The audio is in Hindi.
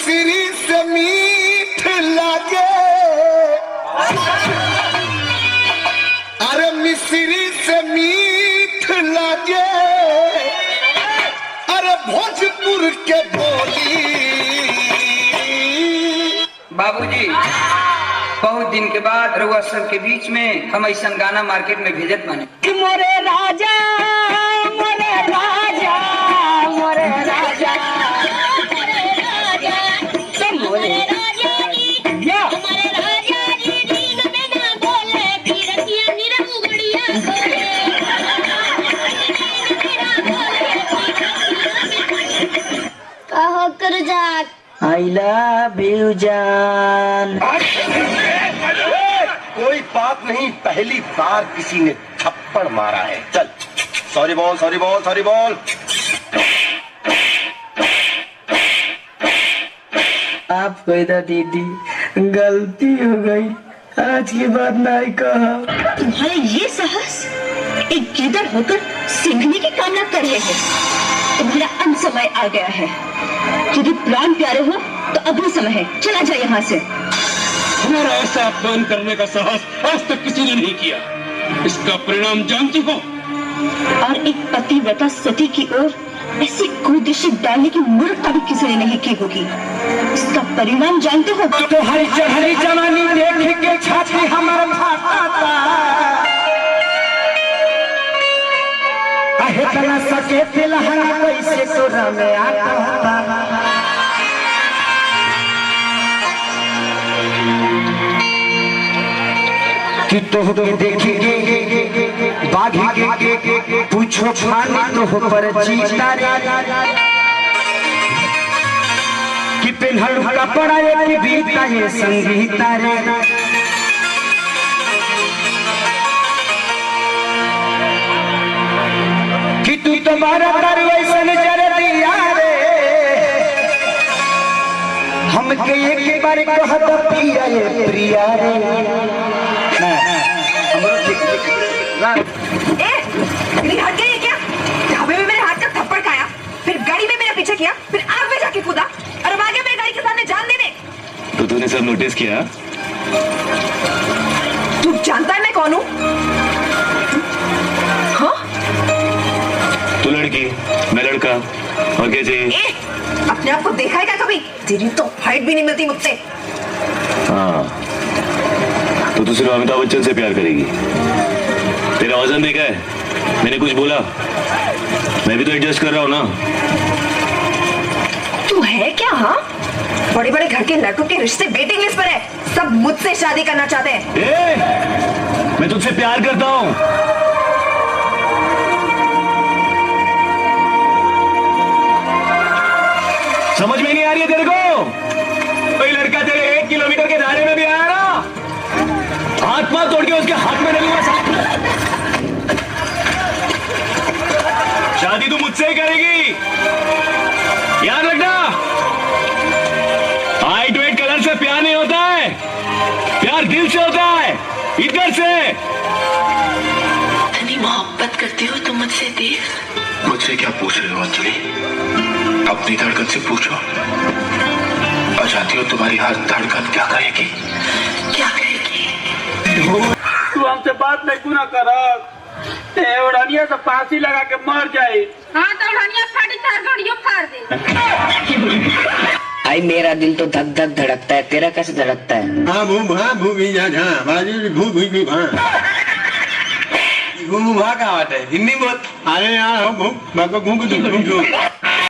मिश्री से मीठ लागे, अरे मिश्री से मीठ लागे, अरे भोजपुर के बोली। बाबूजी, बहुत दिन के बाद रउआ सब के बीच में हम ऐसा गाना मार्केट में भेजत माने। मोरे राजा, मोरे राजा, मोरे राजा, मोरे राजा, मोरे राजा जी, हमारे राजा जी दिन में ना बोले, फिर किया निरम गुड़िया कहो कर जात। I love you जान। कोई बात नहीं, पहली बार किसी ने थप्पड़ मारा है। चल, सॉरी बोल, सॉरी बोल, सॉरी बोल। आप पैदा दीदी, गलती हो गई, आज के बाद नहीं कहा। तुम्हारा ये साहस एक गिदड़ होकर सीखने की कामना कर रहे हो। तुम्हारा अंत समय आ गया है। यदि प्राण प्यारे हो तो अभी समय है, चला जाए यहाँ से। हमारा ऐसा अपमान करने का साहस आज तक किसी ने नहीं किया। इसका परिणाम जानती हो? और एक पतिव्रता सती की ओर ऐसी कुदृष्टि डालने की मूर्खता भी किसी ने नहीं की होगी। इसका परिणाम जानते हो? तो हरी चढ़ी जवानी देख के छाती हमारा फाटा आहे तना सके तिलहरा कैसे तोरा में आता। कि तो देखेंगे बागी पूछो खाने तो हो पर जीता रे कि पेन्हलू कपड़ा ये बीता है संगीता रे। कि तू तुम्हारा दरवेशन जर दिया रे, हमके एक बार कह दो पिया रे प्रिया रे। हट गई क्या? ढाबे में मेरे हाथ का थप्पड़ खाया, फिर गाड़ी में मेरा पीछे किया, फिर आग में जाके कूदा और अब आगे मेरी गाड़ी के सामने जान देने। तो तूने सब नोटिस किया? तू जानता है मैं कौन हूँ? हाँ? तू लड़की, मैं लड़का, और क्या चाहिए? अपने आप को देखा है क्या कभी? तेरी तो हाइट भी नहीं मिलती मुझसे। हाँ, तो तू सिर्फ अमिताभ बच्चन से प्यार करेगी। तेरा वजन देखा है? मैंने कुछ बोला? मैं भी तो एडजस्ट कर रहा हूँ ना। तू है क्या? हाँ, बड़े बड़े घर के लड़कों के रिश्ते वेटिंग लिस्ट पर है, सब मुझसे शादी करना चाहते हैं। मैं तुझसे प्यार करता हूँ। समझ में नहीं आ रही है तेरे को? कोई लड़का तेरे 1 किलोमीटर के दायरे में भी आया ना, हाथ पांव तोड़ के उसके हाथ में डलूंगा। शादी तू मुझसे ही करेगी, याद रखना। हाइट वेट कलर से प्यार नहीं होता है, प्यार दिल से होता है, इधर से। इतनी मोहब्बत करती हो तुम मुझसे देव? मुझसे क्या पूछ रहे हो अंजलि? अपनी धड़कन से पूछो। और जानती हो तुम्हारी हर धड़कन क्या कहेगी? क्या कहेगी? तू हमसे बात नहीं पूरा करा, उड़ानिया से फांसी लगा के मर जाए। हाँ तो उड़ानिया फाड़ी तार गाड़ियों फाड़ दे। आई मेरा दिल तो धक धक धड़कता है, तेरा कैसे धड़कता है? हाँ भूमि कहाँ बात है? हिंदी बोल। अरे यार